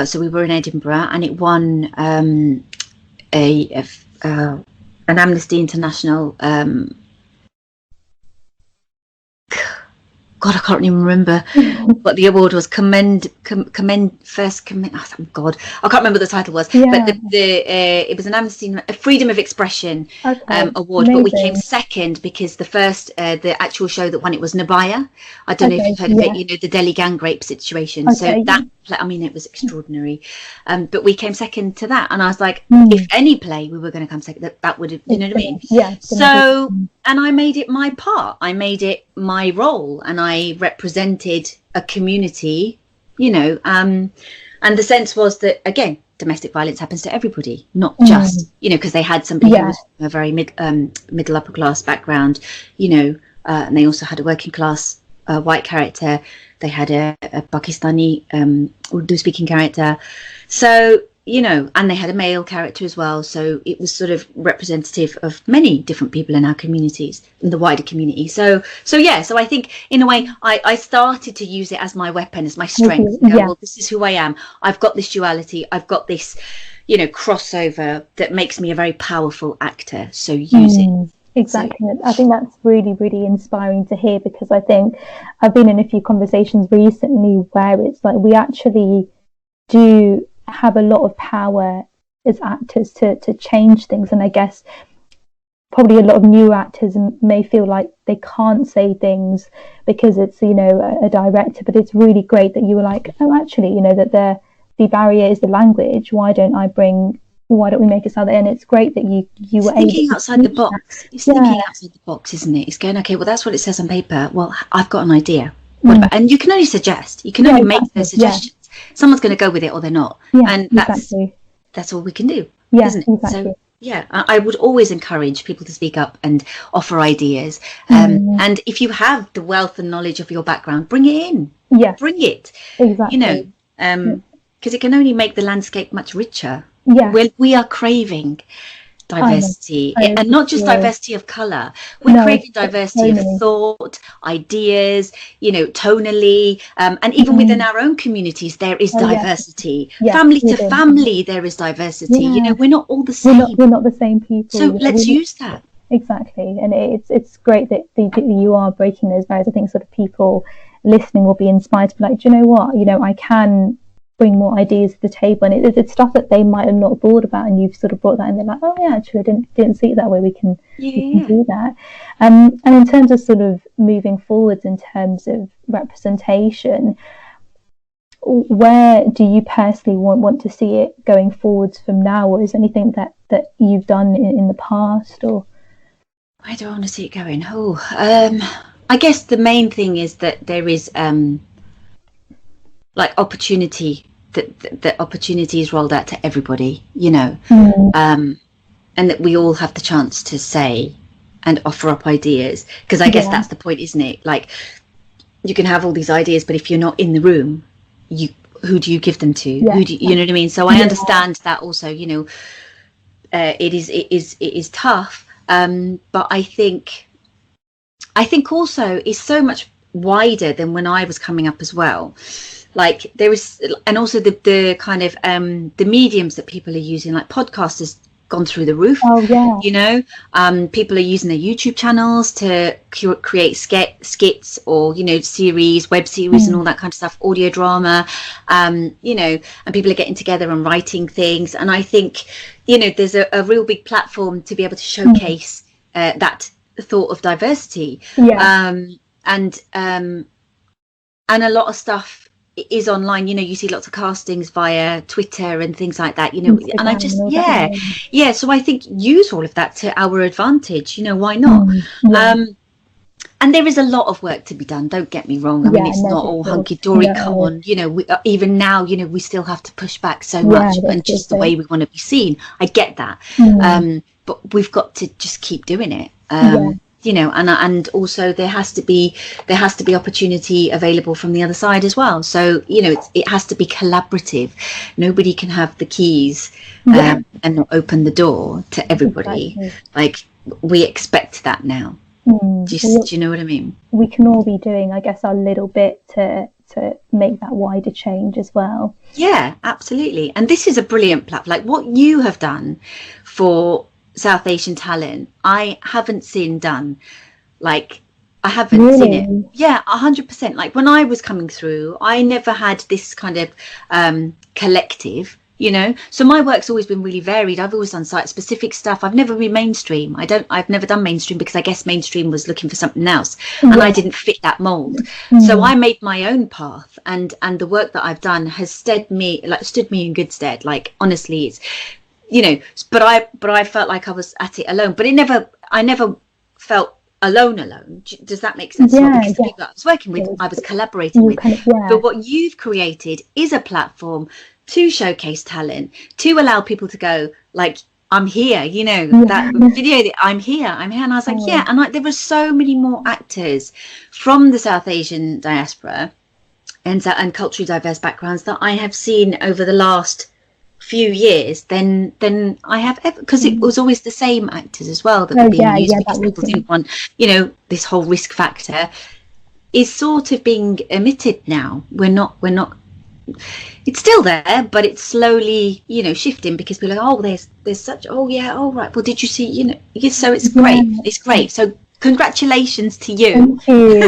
So we were in Edinburgh, and it won an Amnesty International. God, I can't even remember what the award was. I can't remember what the title was. But it was an Amnesty Freedom of Expression award. Amazing. But we came second because the actual show that won it was Nabaya. I don't know if you've heard of it. You know, the Delhi gang rape situation. So that, I mean, it was extraordinary. But we came second to that, and I was like, if any play we were going to come second, that would have, you know what I mean? So. And I made it my part. I made it my role, and I represented a community, you know. And the sense was that, again, domestic violence happens to everybody, not just, you know, because they had somebody who was from a very middle upper class background, you know, and they also had a working class white character. They had a Pakistani Urdu speaking character. So, you know, and they had a male character as well. So it was sort of representative of many different people in our communities, in the wider community. So I think in a way I started to use it as my weapon, as my strength. Well, this is who I am. I've got this duality. I've got this, you know, crossover that makes me a very powerful actor. So use it. Exactly. I think that's really, really inspiring to hear, because I think I've been in a few conversations recently where it's like we actually do have a lot of power as actors to change things. And I guess probably a lot of new actors may feel like they can't say things because it's, you know, a director, but it's really great that you were like, oh, actually, you know, that the barrier is the language. Why don't we make it sound? And it's great that you were thinking outside the box. It's thinking outside the box, isn't it? It's going, okay, well, that's what it says on paper. Well, I've got an idea. What about, and you can only suggest. You can only make those suggestions. Someone's going to go with it or they're not. And that's all we can do, isn't it? Exactly. So yeah, I would always encourage people to speak up and offer ideas. And if you have the wealth and knowledge of your background, bring it in. Bring it. Exactly. You know, because it can only make the landscape much richer. When we are craving diversity, and not just diversity of colour. We're craving diversity of thought, ideas, you know, tonally, and even within our own communities there is diversity. Family to family there is diversity. You know, we're not all the same. We're not the same people. So let's use that. Exactly. And it's great that you are breaking those barriers. I think sort of people listening will be inspired to be like, do you know what? You know, I can bring more ideas to the table, and it's stuff that they might have not thought about, and you've sort of brought that in. They're like, oh yeah, actually I didn't see it that way. We can do that. And in terms of sort of moving forwards in terms of representation, where do you personally want to see it going forwards from now, or is anything that you've done in the past? Or where do I want to see it going? I guess the main thing is that there is like opportunity, that opportunity is rolled out to everybody, you know, and that we all have the chance to say and offer up ideas, because I guess that's the point, isn't it? Like, you can have all these ideas, but if you're not in the room, who do you give them to? Who do you know what I mean? So I understand that also, you know, it is tough, but I think also it's so much wider than when I was coming up as well. Like there is, and also the kind of the mediums that people are using, like podcasts has gone through the roof. You know, people are using their YouTube channels to create skits or, you know, series, web series and all that kind of stuff, audio drama, you know, and people are getting together and writing things. And I think, you know, there's a real big platform to be able to showcase that thought of diversity. And a lot of stuff is online, you know, you see lots of castings via Twitter and things like that, you know, and I just so I think use all of that to our advantage, you know, why not? And there is a lot of work to be done, don't get me wrong. I mean, it's not all hunky-dory. Come on, you know, even now, you know, we still have to push back so much, and just the way we want to be seen. I get that, but we've got to just keep doing it. You know, and also there has to be opportunity available from the other side as well. So, you know, it has to be collaborative. Nobody can have the keys and not open the door to everybody. Like, we expect that now. Do you know what I mean? We can all be doing, I guess, our little bit to make that wider change as well. Yeah, absolutely. And this is a brilliant platform. Like what you have done for South Asian talent, I haven't seen done. Like, I haven't seen it. Yeah, 100%. Like when I was coming through, I never had this kind of collective, you know. So my work's always been really varied. I've always done site specific stuff. I've never been mainstream. I've never done mainstream because I guess mainstream was looking for something else, and I didn't fit that mold. So I made my own path, and the work that I've done has stood me in good stead. Like, honestly, it's, you know, but I felt like I was at it alone, but I never felt alone. Does that make sense? Because the people I was working with, I was collaborating with. But what you've created is a platform to showcase talent, to allow people to go, like, I'm here, you know, that video that I'm here, and I was like, and there were so many more actors from the South Asian diaspora and culturally diverse backgrounds that I have seen over the last few years than I have ever, because it was always the same actors as well that were being used, because people didn't want, you know, this whole risk factor is sort of being omitted now. We're not it's still there, but it's slowly, you know, shifting, because people are like, oh, there's such, oh yeah, oh right, well, did you see, you know, so it's great, it's great. So congratulations to you. Thank you.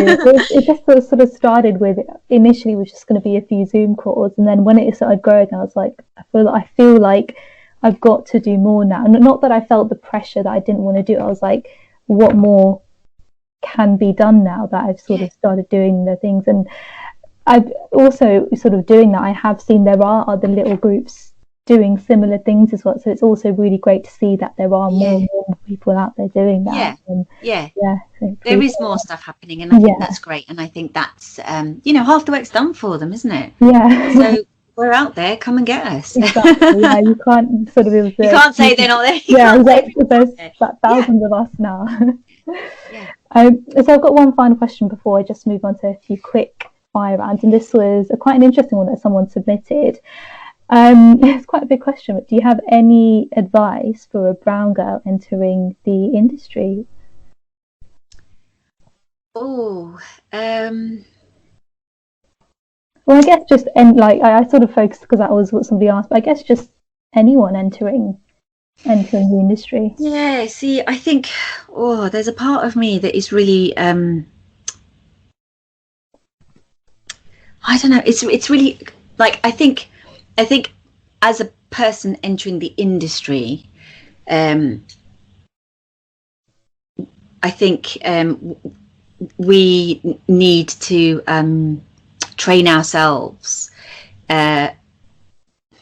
It just sort of started with, initially was just going to be a few Zoom calls, and then when it started growing, I was like, I feel like I've got to do more now. Not that I felt the pressure that I didn't want to do. I was like, what more can be done now that I've sort of started doing the things? And I've also sort of doing that, I have seen there are other little groups doing similar things as well. So it's also really great to see that there are more and more people out there doing that. So there is more stuff happening, and I think that's great. And I think that's, you know, half the work's done for them, isn't it? Yeah. So we're out there, come and get us. Exactly. Yeah, you can't sort of. You can't say they're not there. There's thousands of us now. So I've got one final question before I just move on to a few quick fire rounds, and this was quite an interesting one that someone submitted. It's quite a big question, but do you have any advice for a brown girl entering the industry? Well, I guess just, and like I sort of focused because that was what somebody asked, but I guess just anyone entering the industry. Yeah, see, I think there's a part of me that is really I don't know, it's really like, I think as a person entering the industry, I think we need to train ourselves. Okay,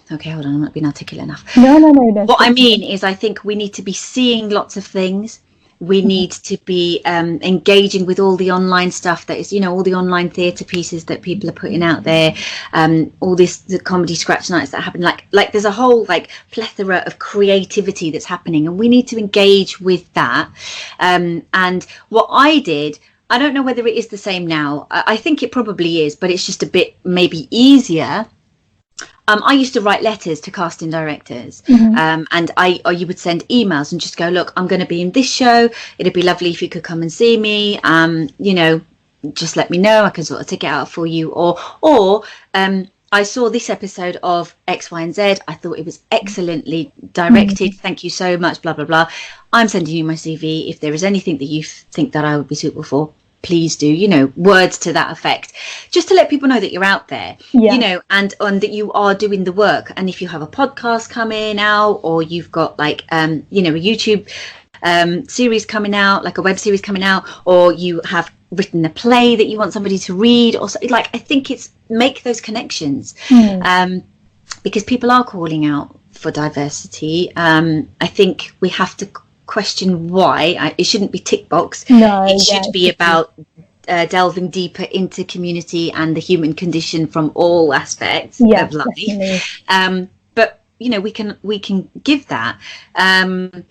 hold on, I'm not being articulate enough. No. What I mean is, I think we need to be seeing lots of things. We need to be engaging with all the online stuff that is, you know, all the online theatre pieces that people are putting out there, all the comedy scratch nights that happen. Like there's a whole like plethora of creativity that's happening, and we need to engage with that. And what I did, I don't know whether it is the same now. I think it probably is, but it's just a bit maybe easier. I used to write letters to casting directors, and you would send emails and just go, look, I'm going to be in this show. It'd be lovely if you could come and see me. You know, just let me know. I can sort of take it out for you. Or I saw this episode of X, Y, and Z. I thought it was excellently directed. Thank you so much. Blah blah blah. I'm sending you my CV. If there is anything that you think that I would be suitable for, please do, you know, words to that effect, just to let people know that you're out there, you know, and that you are doing the work. And if you have a podcast coming out, or you've got like you know, a YouTube series coming out, like a web series coming out, or you have written a play that you want somebody to read, or something, like, I think it's make those connections, because people are calling out for diversity. I think we have to question why. It shouldn't be tick box. It should be about delving deeper into community and the human condition from all aspects of life. But you know, we can give that, and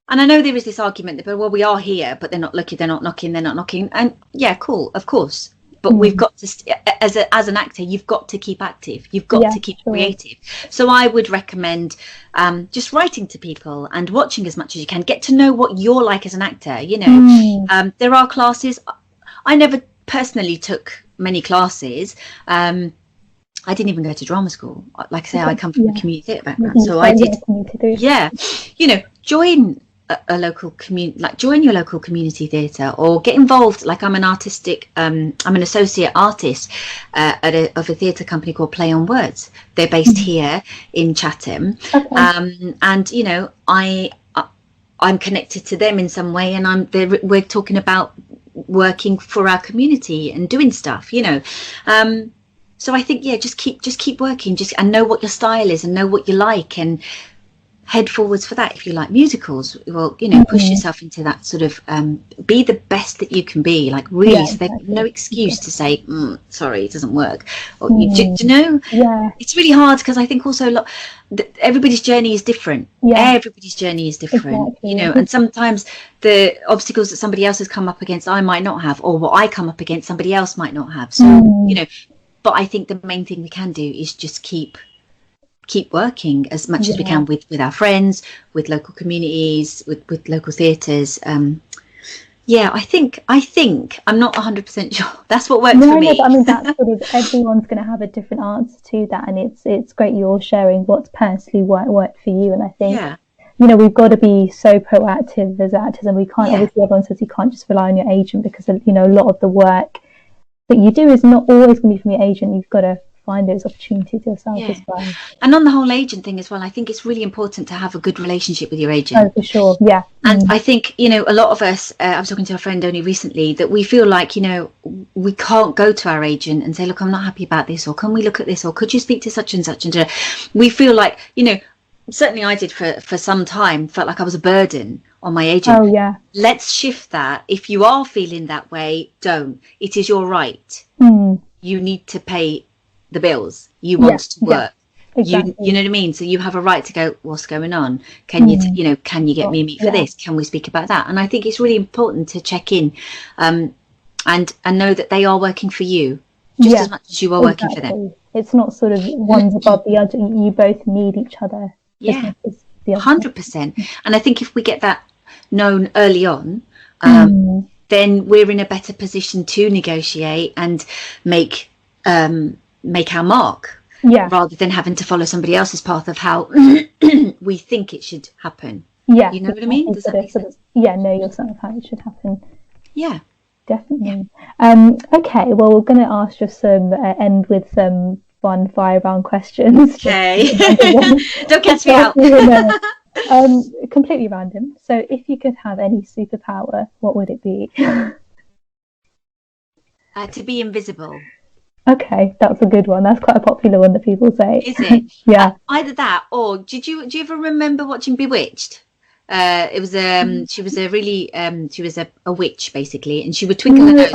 I know there is this argument that, well, we are here, but they're not looking, they're not knocking, and yeah, cool, of course. But we've got to, as an actor, you've got to keep active. You've got to keep creative. So I would recommend just writing to people and watching as much as you can. Get to know what you're like as an actor. You know, there are classes. I never personally took many classes. I didn't even go to drama school. Like I say, I come from a community theatre background, so I did. You know, join a local community, like join your local community theatre, or get involved. Like I'm an associate artist of a theatre company called Play on Words. They're based here in Chatham, and you know, I'm connected to them in some way, and we're talking about working for our community and doing stuff, you know. So I think, just keep working, and know what your style is and know what you like, and head forwards for that. If you like musicals, well, you know, push yourself into that sort of be the best that you can be, like really, so there's no excuse to say sorry, it doesn't work, or you know, it's really hard, because I think also everybody's journey is different. Everybody's journey is different, you know, and sometimes the obstacles that somebody else has come up against I might not have, or what I come up against somebody else might not have. So you know, but I think the main thing we can do is just keep working as much as we can with our friends, with local communities, with local theatres, Yeah, I think I'm not 100% sure. That's what works No, for me. but I mean that's sort of everyone's going to have a different answer to that, and it's great you're sharing what's personally worked for you. And I think Yeah, we've got to be so proactive as actors, and we can't, yeah, obviously everyone says you can't just rely on your agent, because a lot of the work that you do is not always going to be from your agent. You've got to find those opportunities yourself yeah. as well. And on the whole agent thing as well, I think it's really important to have a good relationship with your Oh, agent. for sure. Yeah. And I think, a lot of us, I was talking to a friend only recently, that we feel like, we can't go to our agent and say, look, I'm not happy about this, or can we look at this, or could you speak to such and such? And we feel like, certainly I did for some time, felt like I was a burden on my agent. Oh, yeah. Let's shift that. If you are feeling that way, don't. It is your right. You need to pay the bills. You want to work. Exactly. You know what I mean? So you have a right to go, what's going on? Can you, can you get me a meet for this? Can we speak about that? And I think it's really important to check in and know that they are working for you just as much as you are working for them. It's not sort of one's above the other. You both need each other. Yeah, 100%. And I think if we get that known early on, then we're in a better position to negotiate and make our mark. Yeah. Rather than having to follow somebody else's path of how we think it should happen. Yeah. You know what I mean? Does that make sense? Know yourself how it should happen. Yeah. Definitely. Yeah. Okay, well, we're going to ask just end with some fun fire-round questions. Okay. Don't catch me out. Completely random. So if you could have any superpower, what would it be? To be invisible. Okay, that's a good one. That's quite a popular one that people say. Is it? Yeah. Either that, or do you ever remember watching Bewitched? It was she was a really she was a witch basically, and she would twinkle her nose.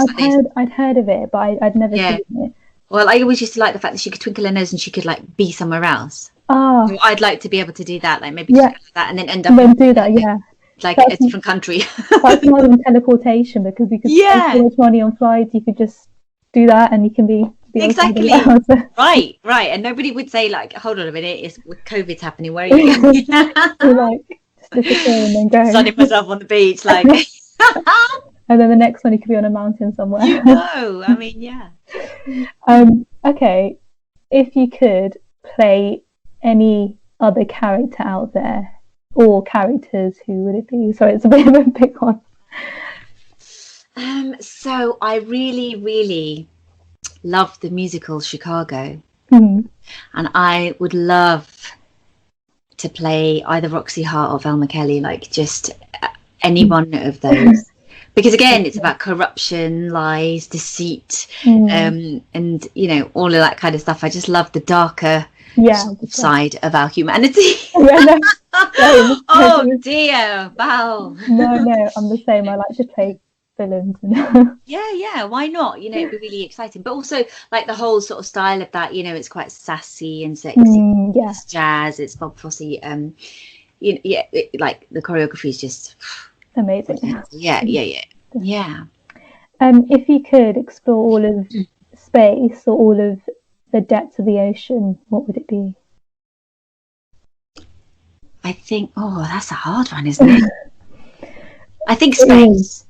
I'd heard of it, but I'd never seen it. Well, I always used to like the fact that she could twinkle her nose and she could like be somewhere else. Oh. So I'd like to be able to do that, like maybe just go like that and then end up. And then do that, like a different country. That's more than teleportation, because you could spend so much money on flights. You could just do that, and you can be exactly right, and nobody would say like, hold on a minute, it's COVID's happening, where are you? Like just disappear and then go. Sunning myself on the beach, like. And then the next one you could be on a mountain somewhere. I mean, yeah. Okay, if you could play any other character out there, or characters, who would it be? Sorry, it's a bit of a big one. So I really, really love the musical Chicago, and I would love to play either Roxy Hart or Velma Kelly, like just any one of those, because again, it's about corruption, lies, deceit, and all of that kind of stuff. I just love the darker side of our humanity. Oh dear, Val. No, I'm the same. I like to play villains. Yeah, why not? It'd be really exciting, but also like the whole sort of style of that, it's quite sassy and sexy. It's jazz, it's Bob Fosse, like the choreography is just amazing. Yeah. If you could explore all of space, or all of the depths of the ocean, what would it be? I think, that's a hard one, isn't it? I think space.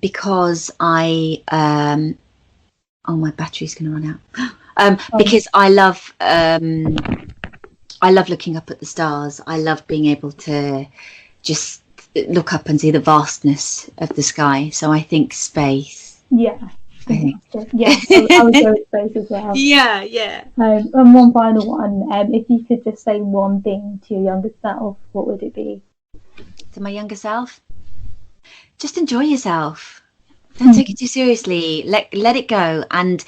Because my battery's going to run out. Because I love looking up at the stars. I love being able to just look up and see the vastness of the sky. So I think space. Yeah. I think. Yeah, I would go with space as well. Yeah. And one final one. If you could just say one thing to your younger self, what would it be? To my younger self? Just enjoy yourself. Don't take it too seriously. Let it go. And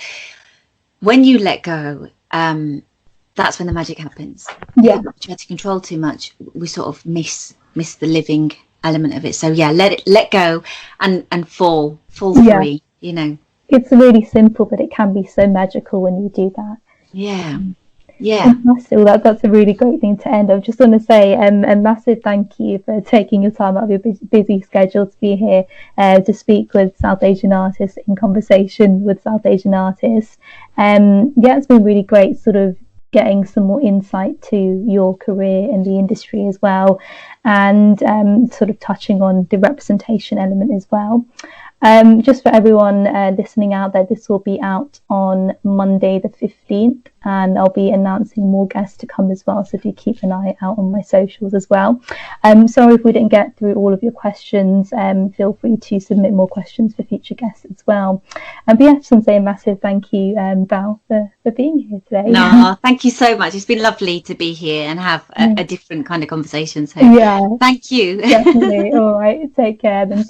when you let go, that's when the magic happens. Yeah. If you try to control too much, we sort of miss the living element of it. So yeah, let go and fall free. It's really simple, but it can be so magical when you do that. Yeah. Fantastic. Well, that's a really great thing to end. I just want to say a massive thank you for taking your time out of your busy schedule to be here to speak with South Asian artists, in conversation with South Asian artists. It's been really great sort of getting some more insight to your career in the industry as well, and sort of touching on the representation element as well. Just for everyone listening out there, this will be out on Monday the 15th, and I'll be announcing more guests to come as well, so do keep an eye out on my socials as well. Sorry if we didn't get through all of your questions. Feel free to submit more questions for future guests as well. But yeah, I just want to say a massive thank you, Val, for being here today. No, thank you so much. It's been lovely to be here and have a different kind of conversation. So yeah, thank you. Definitely. All right, take care then.